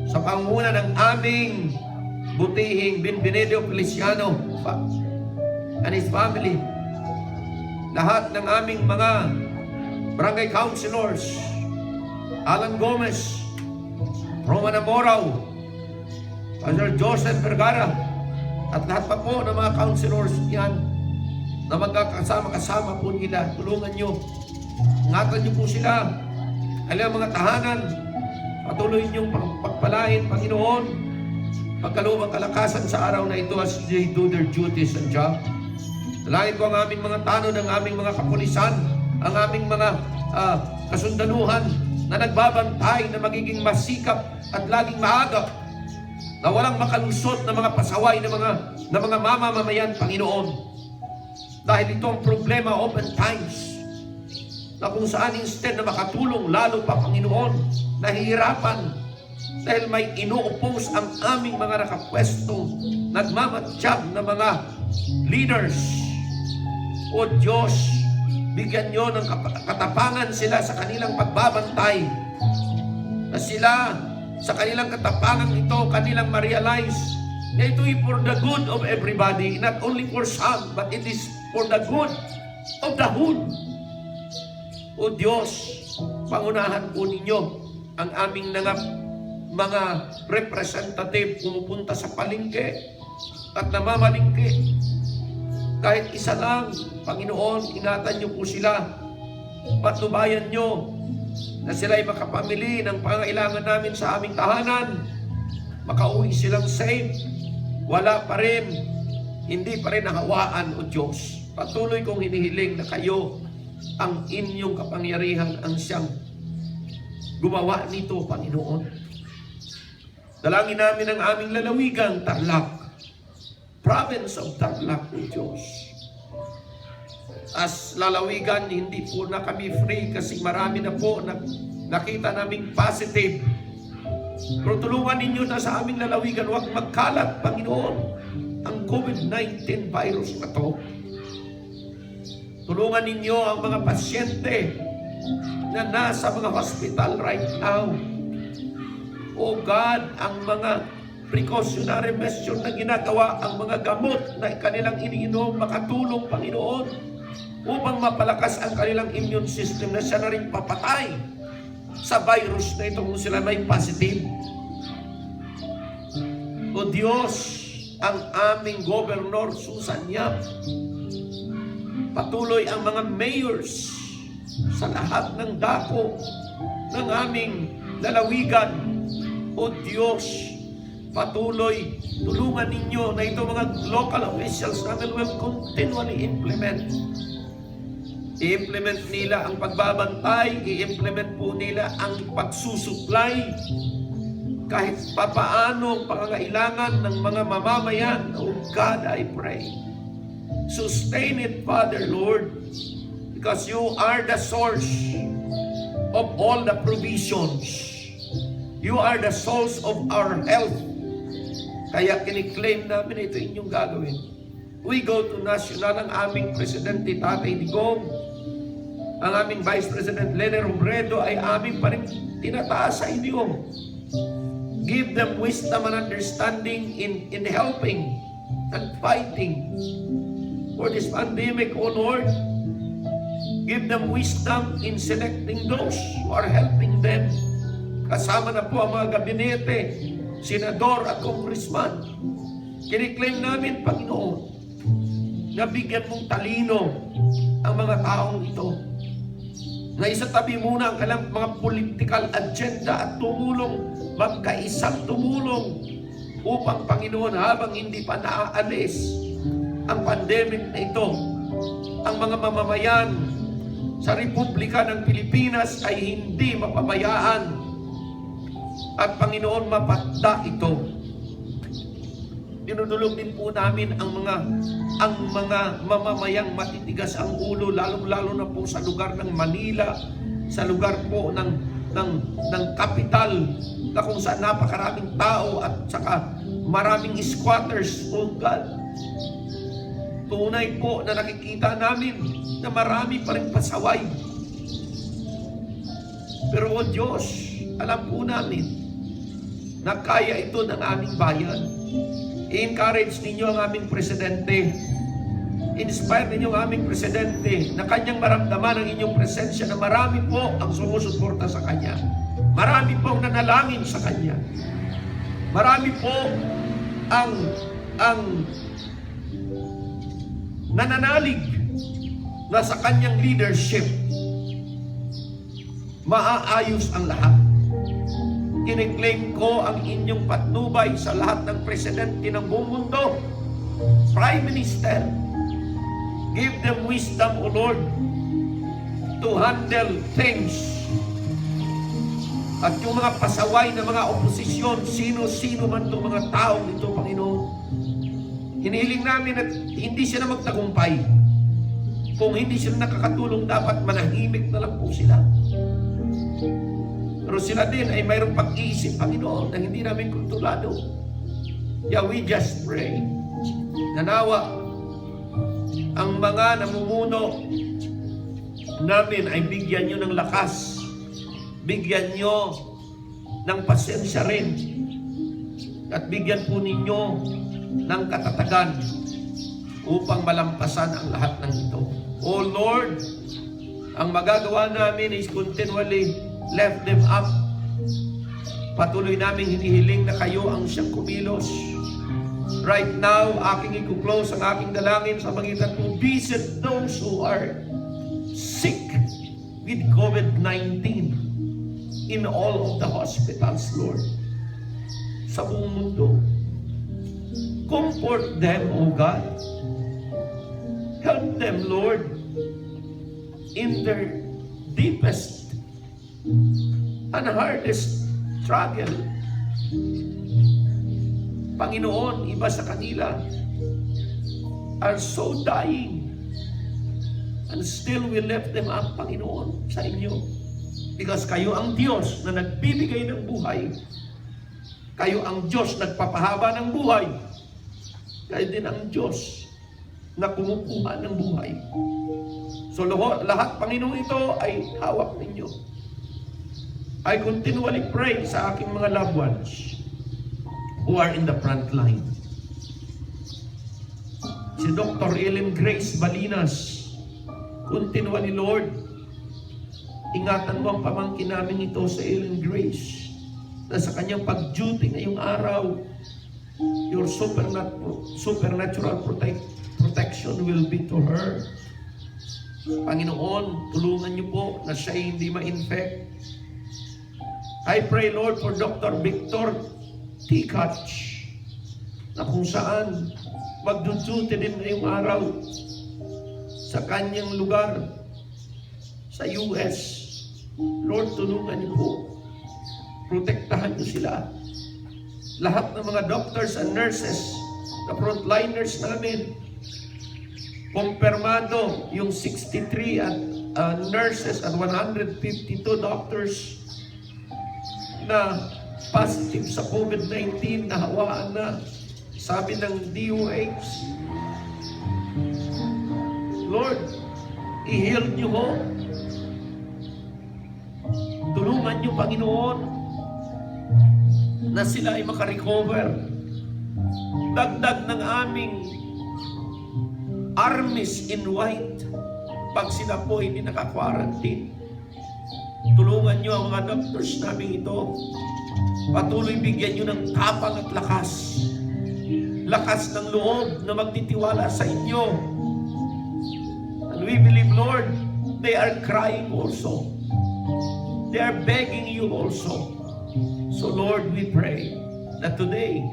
sa pangunguna ng aming butihing Benvenedo Feliciano and his family. Lahat ng aming mga barangay councilors, Alan Gomez, Roman Amorao, Pastor Joseph Vergara, at lahat pa po ng mga councilors yan na magkakasama-kasama po nila. Tulungan nyo, ingatan nyo po sila. Alam mga tahanan, patuloy niyong pagpalain, Panginoon, pagkaloob ang kalakasan sa araw na ito as they do their duties and job. Dalangin ko ang aming mga tanod, ang aming mga kapulisan, ang aming mga kasundaluhan na nagbabantay na magiging masikap at laging maagap, na walang makalusot na mga pasaway na mga mamamayan, Panginoon. Dahil ito ang problema oftentimes, na kung saan instead na makatulong lalo pa, Panginoon, nahihirapan dahil may ino-oppose ang aming mga nakapwesto, nagmamatsyag na mga leaders. O Diyos, bigyan nyo ng katapangan sila sa kanilang pagbabantay, na sila sa kanilang katapangan ito, kanilang ma-realize na ito ay for the good of everybody, not only for some, but it is for the good of the whole. O Diyos, pangunahan po ninyo ang aming mga representative pumupunta sa palengke at namamalingke. Kahit isa lang, Panginoon, ingatan niyo po sila. Patnubayan niyo na sila'y makapamili ng pangailangan namin sa aming tahanan. Makauwi silang safe. Wala pa rin, hindi pa rin nahawaan, O Diyos. Patuloy kong hinihiling na kayo ang inyong kapangyarihan ang siyang gumawa nito, Panginoon. Dalangin namin ang aming lalawigan, Tarlac, province of Tarlac, O Diyos. As lalawigan, hindi po na kami free kasi marami na po nakita naming positive. Pero tulungan ninyo na sa aming lalawigan, huwag magkalat, Panginoon, ang COVID-19 virus na to. Tulungan ninyo ang mga pasyente na nasa mga hospital right now. O God, ang mga precautionary measures na ginagawa, ang mga gamot na kanilang iniinom, makatulong, Panginoon, upang mapalakas ang kanilang immune system na siya na rin papatay sa virus na ito kung sila may positive. O Diyos, ang aming Governor Susan Yap, patuloy ang mga mayors sa lahat ng dako ng aming lalawigan. O Diyos, patuloy tulungan ninyo na ito mga local officials namin will continually i-implement nila ang pagbabantay, i-implement po nila ang pagsusupply kahit papaano pangangailangan ng mga mamamayan. Oh God, I pray, sustain it, Father, Lord, because you are the source of all the provisions. You are the source of our health. Kaya kiniklaim namin ito inyong gagawin. We go to national, ang aming Presidente Tatay Digong, ang aming Vice President Lene Robredo ay aming pa rin tinataas sa inyo. Give them wisdom and understanding in helping and fighting for this pandemic, O Lord. Give them wisdom in selecting those who are helping them. Kasama na po ang mga gabinete, senador at congressman. Kiniklaim namin, Panginoon, na bigyan mong talino ang mga taong ito. Na isatabi muna ang kanilang mga political agenda at magkaisang tumulong upang, Panginoon, habang hindi pa naaalis ang pandemic na ito, ang mga mamamayan sa Republika ng Pilipinas ay hindi mapabayaan at, Panginoon, mapatda ito. Dinudulog din po namin ang mga mamamayang matitigas ang ulo, lalong-lalo na po sa lugar ng Manila, sa lugar po ng kapital na kung saan napakaraming tao at saka maraming squatters. Oh God, tunay po na nakikita namin na marami pa rin pasaway. Pero, O Diyos, alam po namin na kaya ito ng aming bayan. I-encourage ninyo ang aming presidente. Inspire ninyo ang aming presidente na kanyang maramdaman ang inyong presensya na marami po ang sumusuporta sa kanya. Marami po ang nanalangin sa kanya. Marami po ang nananalig na sa kanyang leadership maaayos ang lahat. Kiniklaim ko ang inyong patnubay sa lahat ng presidente ng buong mundo. Prime Minister, give them wisdom, O Lord, to handle things. At yung mga pasaway na mga oposisyon, sino-sino man itong mga taong ito, Panginoon, hinihiling namin at hindi sila magtagumpay. Kung hindi sila nakakatulong, dapat manahimik na lang po sila. Pero sila din ay mayroong pag-iisip, Panginoon, na hindi namin kontrolado. Yeah, we just pray. Nanawa ang mga namumuno namin ay bigyan nyo ng lakas. Bigyan nyo ng pasensya rin. At bigyan po ninyo ng katatagan upang malampasan ang lahat ng ito. Oh Lord, ang magagawa namin is continually lift them up. Patuloy namin hinihiling na kayo ang siyang kumilos. Right now, aking i-close ang aking dalangin sa magitan po, visit those who are sick with COVID-19 in all of the hospitals, Lord, sa buong mundo. Comfort them, O God. Help them, Lord, in their deepest and hardest struggle. Panginoon, iba sa kanila are so dying and still we lift them up, Panginoon, sa inyo. Because kayo ang Diyos na nagbibigay ng buhay. Kayo ang Diyos nagpapahaba ng buhay. Kayo din ang Diyos na kumukuha ng buhay. So lahat, Panginoon, ito ay hawak ninyo. I continually pray sa aking mga loved ones who are in the front line. Si Dr. Ellen Grace Balinas, continually, Lord, ingatan mo ang pamangkin namin ito sa Ellen Grace, na sa kanyang pag-duty ngayong araw, your supernatural protection will be to her. Panginoon, tulungan niyo po na siya hindi ma-infect. I pray, Lord, for Dr. Victor Tikach, na kung saan magduduty din ngayong araw sa kanyang lugar sa US. Lord, tulungan niyo po. Protektahan niyo sila. Lahat ng mga doctors and nurses, na frontliners namin, kumpirmado yung 63 at nurses at 152 doctors na positive sa COVID-19 na hawaan na, sabi ng DOH. Lord, i-heal niyo ho. Tulungan niyo, Panginoon, na sila ay makarecover. Dagdag ng aming armies in white pag sila po hindi naka-quarantine. Tulungan niyo ang mga doctors namin ito. Patuloy bigyan niyo ng tapang at lakas. Lakas ng loob na magtitiwala sa inyo. And we believe, Lord, they are crying also. They are begging you also. So Lord, we pray that today,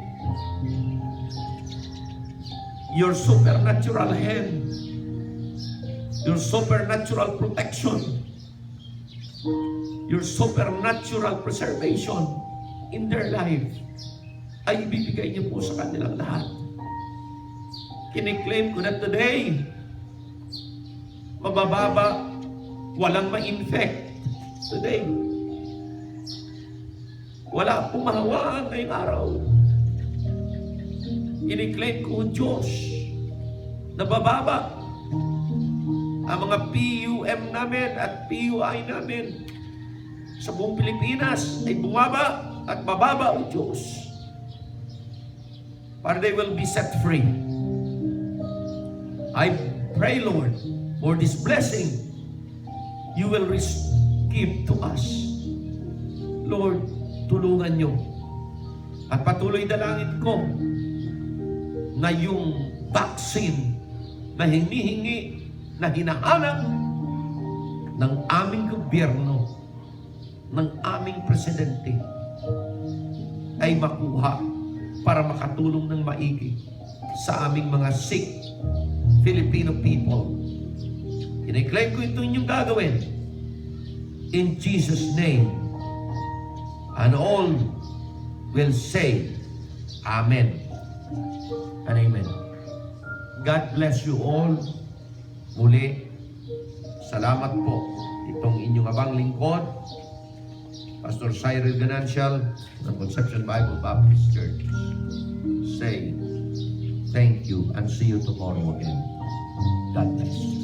your supernatural hand, your supernatural protection, your supernatural preservation in their life ay ibibigay niyo po sa kanilang lahat. Kiniklaim ko na today, mabababa, walang ma-infect today. Wala pong mahawaan ngayong araw. Kiniklaim ko, Diyos, na bababa ang mga PUM namin at PUI namin sa buong Pilipinas ay bumaba at bababa, O Diyos, para they will be set free. I pray, Lord, for this blessing you will give to us. Lord, tulungan niyo. At patuloy dalangin ko na yung vaccine na hinihingi, na hinahanap ng aming gobyerno, ng aming presidente, ay makuha para makatulong ng maigi sa aming mga sick Filipino people. Kiniklaim ko ito inyong gagawin in Jesus' name. And all will say Amen and Amen. God bless you all. Muli, salamat po. Itong inyong abang lingkod, Pastor Cyril Ganancial ng Conception Bible Baptist Church. Say thank you and see you tomorrow again. God bless.